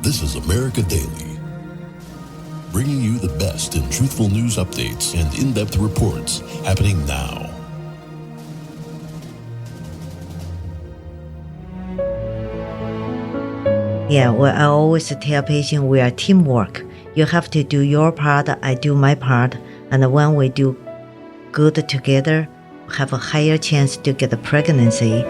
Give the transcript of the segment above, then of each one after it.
This is America Daily, bringing you the best in truthful news updates and in-depth reports happening now. I always tell patients we are teamwork. You have to do your part, I do my part, and when we do good together, we have a higher chance to get a pregnancy.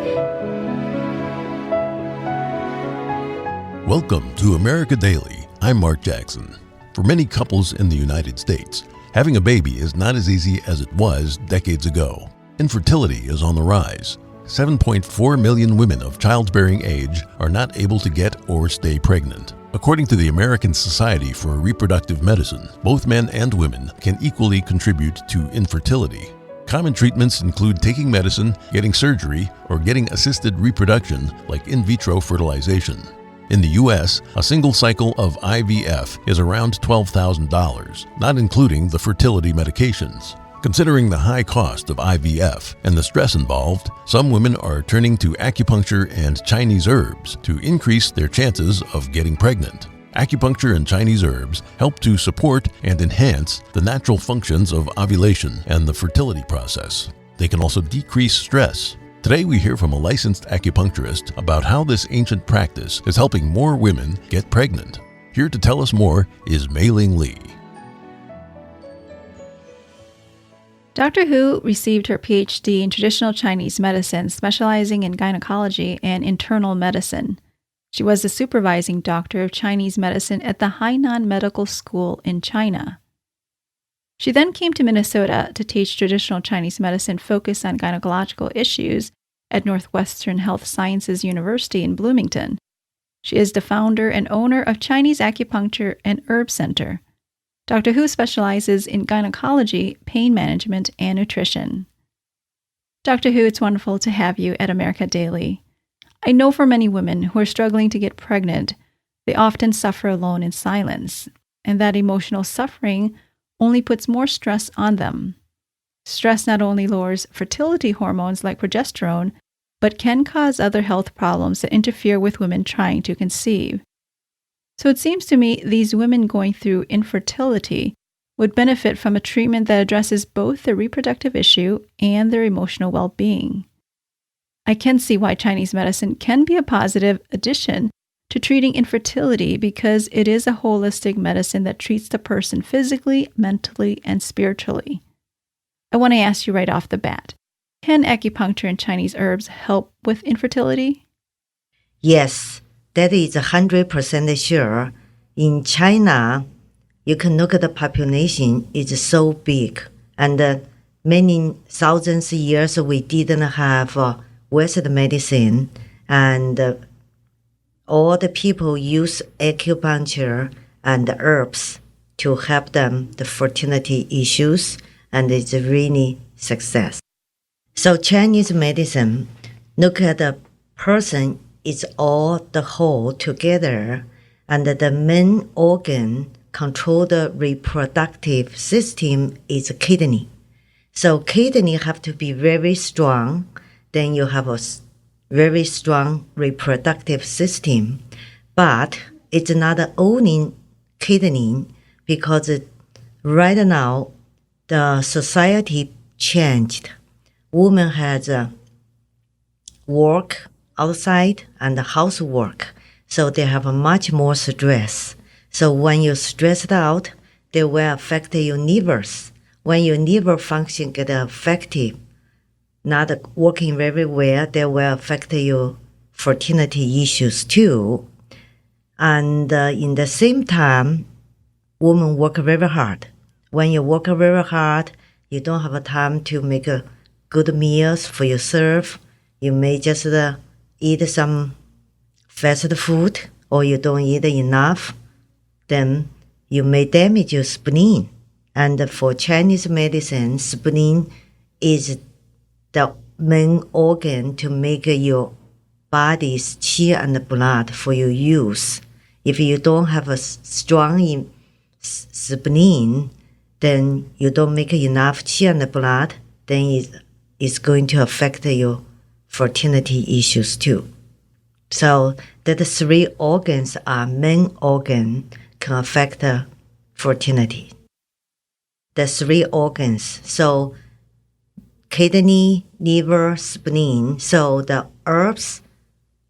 Welcome to America Daily. I'm Mark Jackson. For many couples in the United States, having a baby is not as easy as it was decades ago. Infertility is on the rise. 7.4 million women of childbearing age are not able to get or stay pregnant. According to the American Society for Reproductive Medicine, both men and women can equally contribute to infertility. Common treatments include taking medicine, getting surgery, or getting assisted reproduction like in vitro fertilization. In the U.S., a single cycle of IVF is around $12,000, not including the fertility medications. Considering the high cost of IVF and the stress involved, some women are turning to acupuncture and Chinese herbs to increase their chances of getting pregnant. Acupuncture and Chinese herbs help to support and enhance the natural functions of ovulation and the fertility process. They can also decrease stress. Today we hear from a licensed acupuncturist about how this ancient practice is helping more women get pregnant. Here to tell us more is Mei-Ling Lee. Dr. Hu received her PhD in traditional Chinese medicine, specializing in gynecology and internal medicine. She was the supervising doctor of Chinese medicine at the Hainan Medical School in China. She then came to Minnesota to teach traditional Chinese medicine focused on gynecological issues at Northwestern Health Sciences University in Bloomington. She is the founder and owner of Chinese Acupuncture and Herb Center. Dr. Hu specializes in gynecology, pain management, and nutrition. Dr. Hu, it's wonderful to have you at America Daily. I know for many women who are struggling to get pregnant, they often suffer alone in silence, and that emotional suffering only puts more stress on them. Stress not only lowers fertility hormones like progesterone, but can cause other health problems that interfere with women trying to conceive. So it seems to me these women going through infertility would benefit from a treatment that addresses both the reproductive issue and their emotional well-being. I can see why Chinese medicine can be a positive addition to treating infertility because it is a holistic medicine that treats the person physically, mentally, and spiritually. I want to ask you right off the bat, can acupuncture and Chinese herbs help with infertility? Yes, that is 100% sure. In China, you can look at the population, it's so big. And many thousands of years we didn't have Western medicine. And all the people use acupuncture and herbs to help them the fertility issues, and it's really success. So Chinese medicine, look at the person, it's all the whole together, and the main organ control the reproductive system is kidney. So kidney have to be very strong, then you have a very strong reproductive system, but it's not only kidney because right now the society changed. Women has work outside and housework, so they have much more stress. So when you're stressed out, they will affect your livers. When your liver function get affected, not working very well, they will affect your fertility issues too. And in the same time, women work very hard. When you work very hard, you don't have time to make good meals for yourself. You may just eat some fast food, or you don't eat enough. Then you may damage your spleen. And for Chinese medicine, spleen is the main organ to make your body's qi and blood for your use. If you don't have a strong spleen, then you don't make enough qi and blood, then it's going to affect your fertility issues too. So the three organs are main organ can affect fertility. The three organs. So kidney, liver, spleen. So the herbs,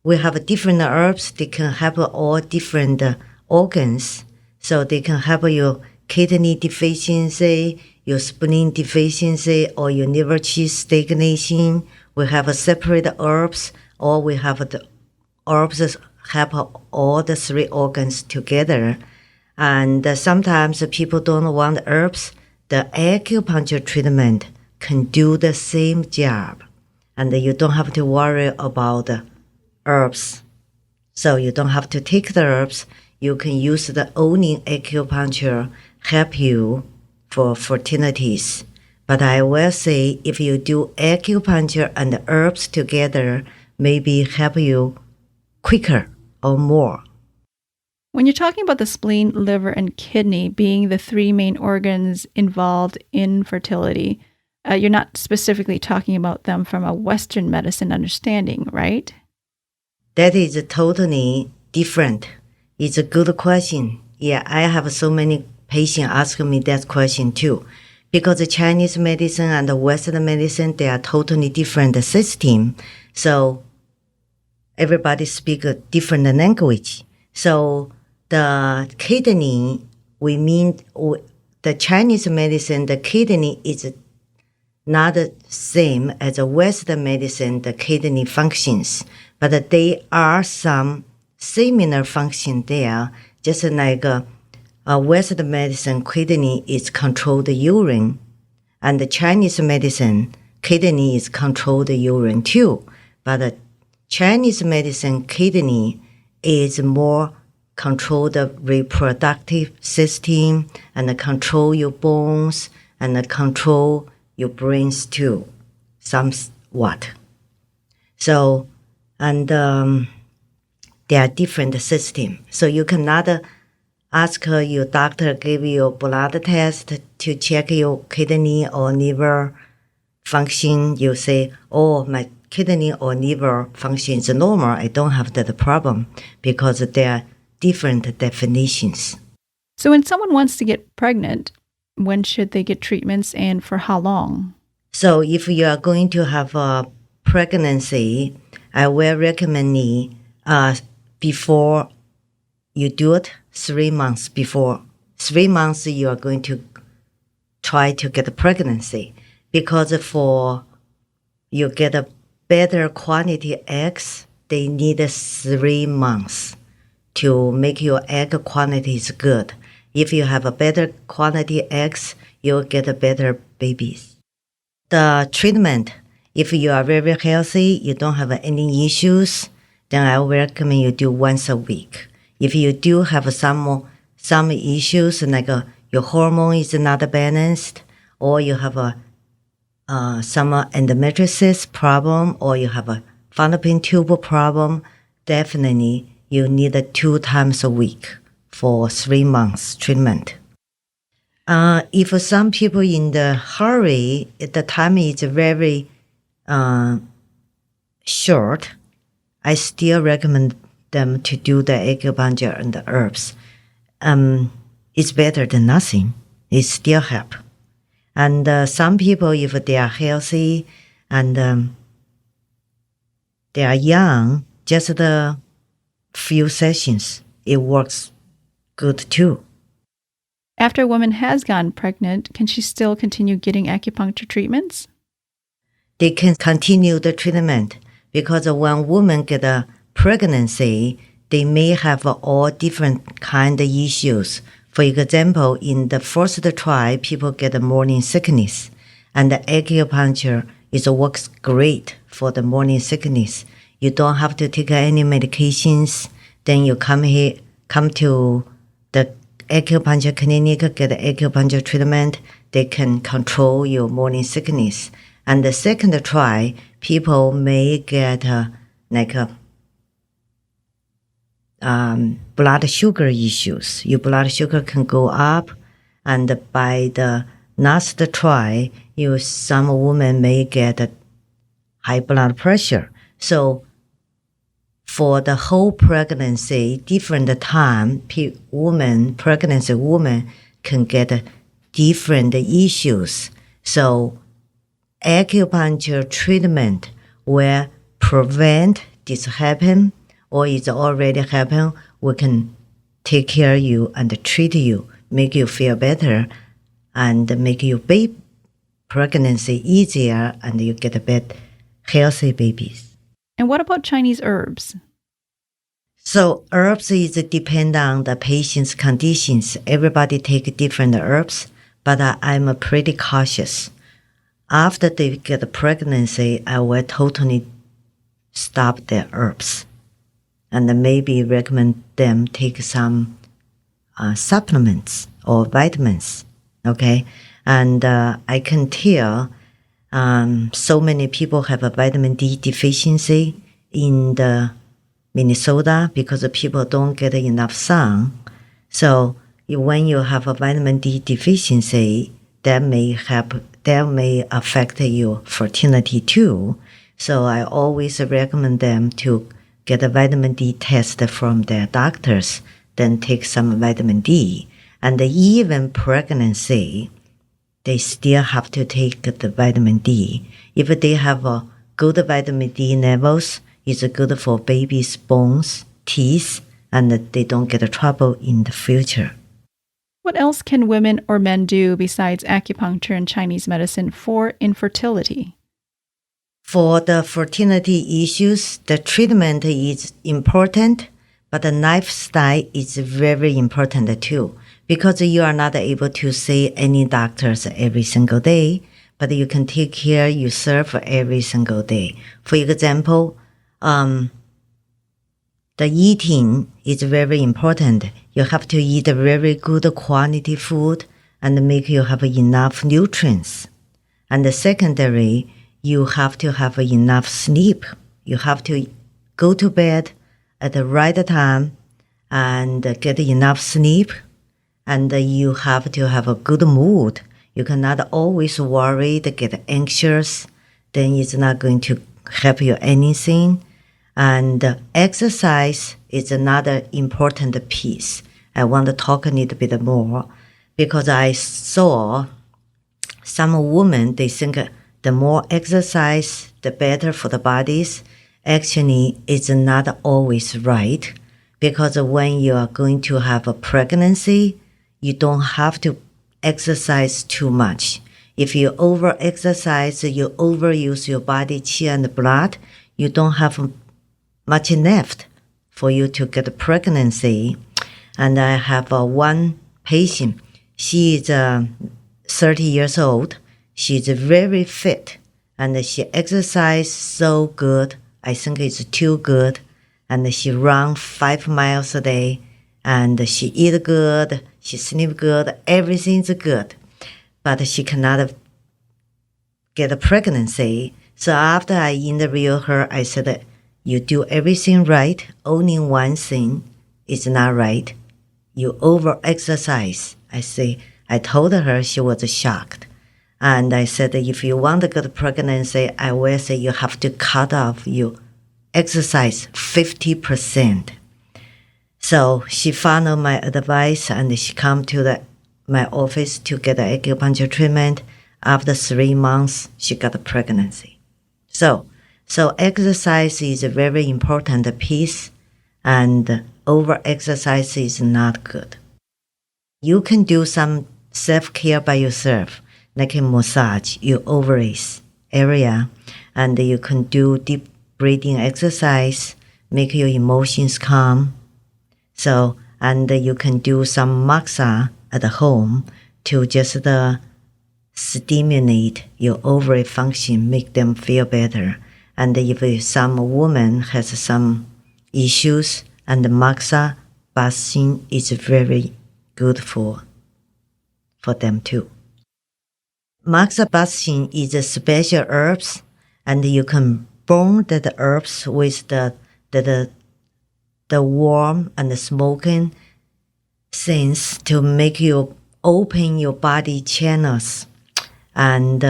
we have different herbs. They can have all different organs. So they can have your kidney deficiency, your spleen deficiency, or your liver qi stagnation. We have separate herbs, or we have the herbs have all the three organs together. And sometimes people don't want herbs. The acupuncture treatment can do the same job, and you don't have to worry about the herbs. So you don't have to take the herbs. You can use the only acupuncture help you for fertilities. But I will say if you do acupuncture and herbs together, maybe help you quicker or more. When you're talking about the spleen, liver, and kidney being the three main organs involved in fertility, you're not specifically talking about them from a Western medicine understanding, right? That is totally different. It's a good question. Yeah, I have so many patients asking me that question too. Because the Chinese medicine and the Western medicine, they are totally different system. So everybody speak a different language. So the kidney, we mean the Chinese medicine, the kidney is not the same as the Western medicine, the kidney functions, but there are some similar function there, just like Western medicine, kidney is control the urine, and the Chinese medicine, kidney is control the urine too. But the Chinese medicine, kidney is more control the reproductive system and control your bones and control your brains too, somewhat. So, and they are different system. So you cannot ask your doctor give you a blood test to check your kidney or liver function. You say, oh, my kidney or liver function is normal. I don't have that problem, because they are different definitions. So when someone wants to get pregnant, when should they get treatments and for how long? So if you are going to have a pregnancy, I will recommend before you do it, 3 months before. 3 months you are going to try to get a pregnancy, because for you get a better quality eggs, they need 3 months to make your egg quality is good. If you have a better quality eggs, you'll get a better babies. The treatment, if you are very healthy, you don't have any issues, then I will recommend you do once a week. If you do have some issues, like your hormone is not balanced, or you have some endometriosis problem, or you have a fallopian tube problem, definitely you need 2 times a week for 3 months treatment. If some people in the hurry, the time is very short, I still recommend them to do the acupuncture and the herbs. It's better than nothing. It still help. And some people, if they are healthy and they are young, just a few sessions, it works good too. After a woman has gotten pregnant, can she still continue getting acupuncture treatments? They can continue the treatment, because when women get a pregnancy, they may have all different kind of issues. For example, in the first try, people get a morning sickness, and the acupuncture works great for the morning sickness. You don't have to take any medications. Then you come to the acupuncture clinic, get acupuncture treatment. They can control your morning sickness. And the second try, people may get blood sugar issues. Your blood sugar can go up, and by the last try, some women may get high blood pressure. So for the whole pregnancy, different time, pregnancy woman can get different issues. So acupuncture treatment will prevent this happen, or it's already happened. We can take care of you and treat you, make you feel better, and make your pregnancy easier, and you get healthy babies. And what about Chinese herbs? So herbs is depend on the patient's conditions. Everybody take different herbs, but I'm pretty cautious. After they get the pregnancy, I will totally stop the herbs, and maybe recommend them take some supplements or vitamins. Okay, and I can tell so many people have a vitamin D deficiency in the Minnesota because people don't get enough sun. So when you have a vitamin D deficiency, that may affect your fertility too. So I always recommend them to get a vitamin D test from their doctors, then take some vitamin D. And even pregnancy, they still have to take the vitamin D. If they have a good vitamin D levels, it's good for baby's bones, teeth, and they don't get trouble in the future. What else can women or men do besides acupuncture and Chinese medicine for infertility? For the fertility issues, the treatment is important, but the lifestyle is very important too, because you are not able to see any doctors every single day, but you can take care of yourself every single day. For example, the eating is very important. You have to eat a very good quality food and make you have enough nutrients. And the secondary, you have to have enough sleep. You have to go to bed at the right time and get enough sleep. And you have to have a good mood. You cannot always worry, get anxious. Then it's not going to help you anything. And exercise is another important piece. I want to talk a little bit more because I saw some women, they think the more exercise, the better for the bodies. Actually, it's not always right, because when you are going to have a pregnancy, you don't have to exercise too much. If you over-exercise, you overuse your body qi and blood, you don't have much left for you to get a pregnancy. And I have one patient. She is 30 years old. She's very fit, and she exercises so good. I think it's too good. And she runs 5 miles a day, and she eat good, she sleep good, everything's good. But she cannot get a pregnancy. So after I interviewed her, I said, you do everything right, only one thing is not right. You over-exercise. I told her, she was shocked. And I said, if you want to get a pregnancy, I will say you have to cut off your exercise 50%. So she followed my advice and she come to my office to get the acupuncture treatment. After 3 months, she got a pregnancy. So exercise is a very important piece, and over-exercise is not good. You can do some self-care by yourself, like a massage your ovaries area, and you can do deep breathing exercise, make your emotions calm. And you can do some massage at home to just stimulate your ovary function, make them feel better. And if some woman has some issues, and the massage bathing is very good for them too. Massage bathing is a special herbs, and you can burn the herbs with the warm and the smoking things to make you open your body channels and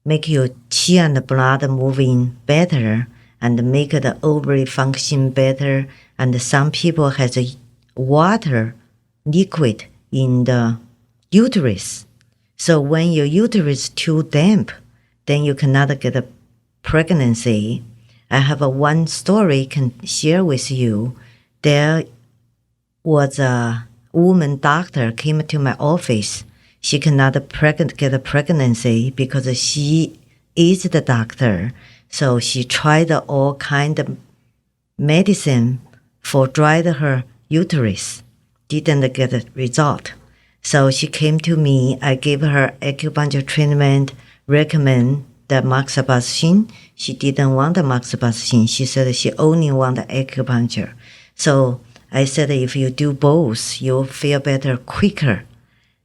make your qi and blood moving better, and make the ovary function better. And some people has a water liquid in the uterus. So when your uterus too damp, then you cannot get a pregnancy. I have one story can share with you. There was a woman doctor came to my office. She cannot get a pregnancy because she is the doctor. So she tried all kind of medicine for dried her uterus. Didn't get a result. So she came to me. I gave her acupuncture treatment, recommend the moxibustion. She didn't want the moxibustion. She said she only want the acupuncture. So I said, if you do both, you'll feel better quicker.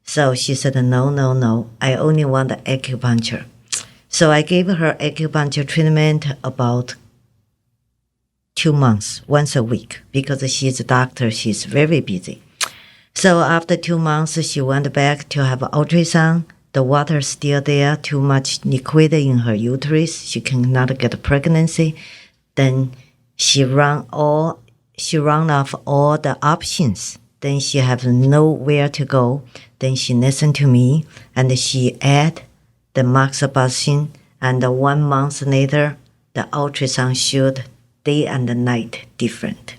So she said, no, I only want the acupuncture. So I gave her acupuncture treatment about 2 months, once a week, because she's a doctor, she's very busy. So after 2 months, she went back to have ultrasound. The water's still there, too much liquid in her uterus. She cannot get a pregnancy. Then she run off all the options. Then she have nowhere to go. Then she listened to me and she add the moxibustion. And 1 month later, the ultrasound showed day and night different.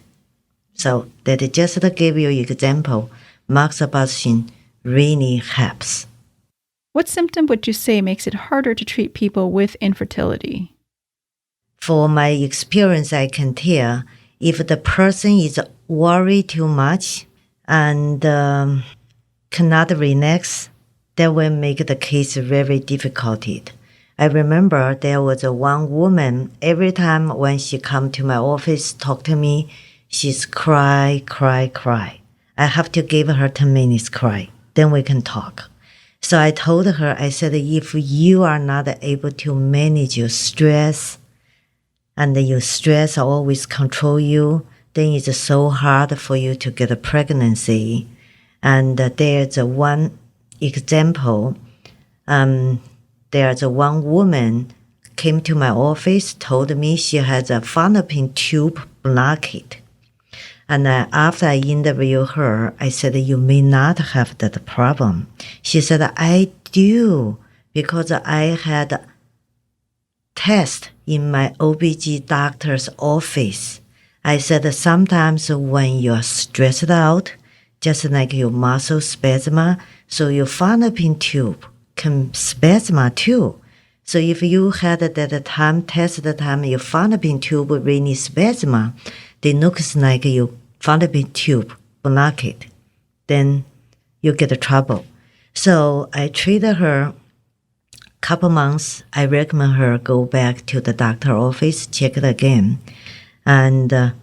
So that just to give you an example, moxibustion really helps. What symptom would you say makes it harder to treat people with infertility? For my experience, I can tell if the person is worried too much and cannot relax, that will make the case very difficult. I remember there was one woman, every time when she come to my office, talk to me, she's cry. I have to give her 10 minutes cry, then we can talk. So I told her, I said, if you are not able to manage your stress, and your stress always control you, then it's so hard for you to get a pregnancy. And there's one example. There's one woman came to my office, told me she has a fallopian tube blockage. And after I interviewed her, I said, you may not have that problem. She said, I do, because I had test in my OBG doctor's office. I said, sometimes when you're stressed out, just like your muscle spasm, so your fallopian tube can spasm too. So if you had at that time, test the time your fallopian tube really spasm, it looks like your fallopian tube blocked, then you get trouble. So I treated her couple months. I recommend her go back to the doctor office, check it again. And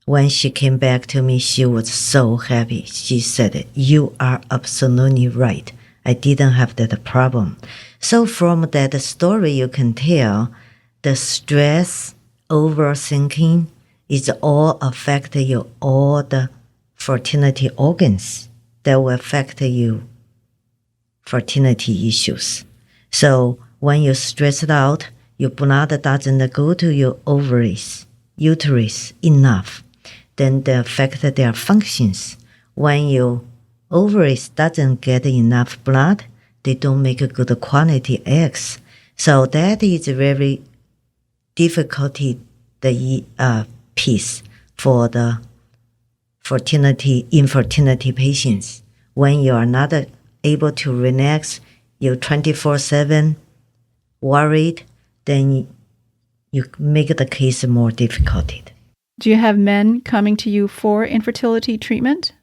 when she came back to me, she was so happy. She said, you are absolutely right. I didn't have that problem. So from that story, you can tell the stress, overthinking, is all affect you, all the fertility organs that will affect you fertility issues. So when you're stressed out, your blood doesn't go to your ovaries, uterus enough, then they affect their functions. When your ovaries doesn't get enough blood, they don't make a good quality eggs. So that is very difficult piece for the infertility patients. When you are not able to relax, you're 24/7 worried, then you make the case more difficult. Do you have men coming to you for infertility treatment?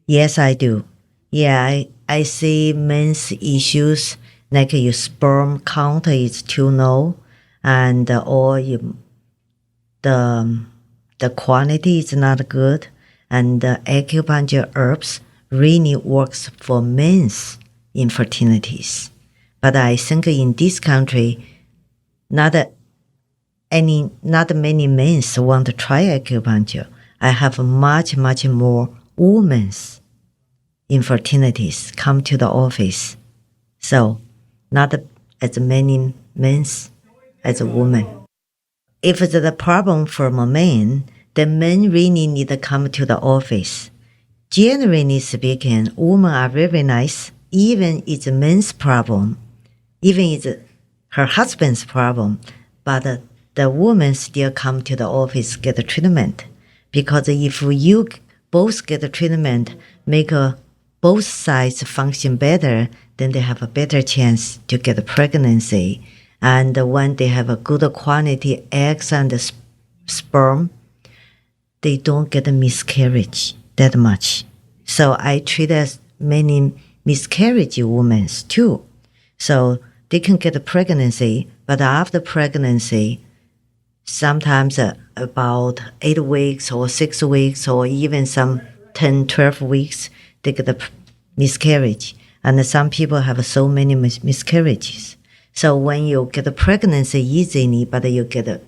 Yes, I do. Yeah, I see men's issues like your sperm count is too low, and or the quality is not good, and the acupuncture herbs really works for men's infertilities. But I think in this country, not many men want to try acupuncture. I have much more women's infertilities come to the office. So not as many men as a woman. if it's a problem from a man, the men really need to come to the office. Generally speaking, women are very nice. Even it's a man's problem, even it's her husband's problem, but the woman still come to the office get the treatment. Because if you both get the treatment, make both sides function better, then they have a better chance to get a pregnancy. And when they have a good quality eggs and sperm, they don't get a miscarriage that much. So I treat as many miscarriage women too. So they can get a pregnancy, but after pregnancy, sometimes about 8 weeks or 6 weeks or even some 10, 12 weeks, they get a miscarriage. And some people have so many miscarriages. So when you get a pregnancy easily, but you get a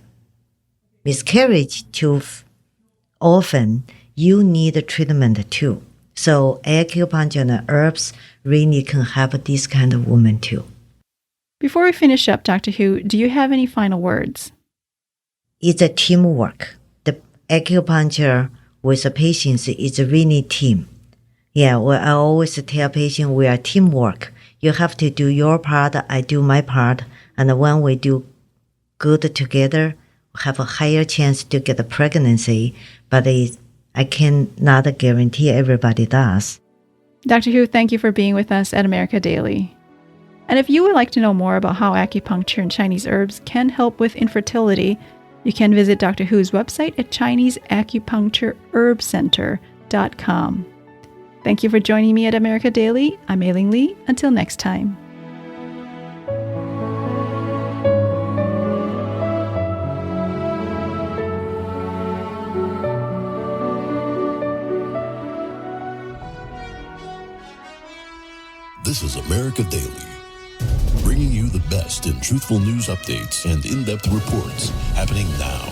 miscarriage too often, you need a treatment too. So acupuncture and herbs really can help this kind of woman too. Before we finish up, Dr. Hu, do you have any final words? It's a teamwork. The acupuncture with the patients is really team. Yeah, well, I always tell patients we are teamwork. You have to do your part, I do my part, and when we do good together, we have a higher chance to get a pregnancy, but I cannot guarantee everybody does. Dr. Hu, thank you for being with us at America Daily. And if you would like to know more about how acupuncture and Chinese herbs can help with infertility, you can visit Dr. Hu's website at ChineseAcupunctureHerbCenter.com. Thank you for joining me at America Daily. I'm Ailing Lee. Until next time. This is America Daily, bringing you the best in truthful news updates and in-depth reports happening now.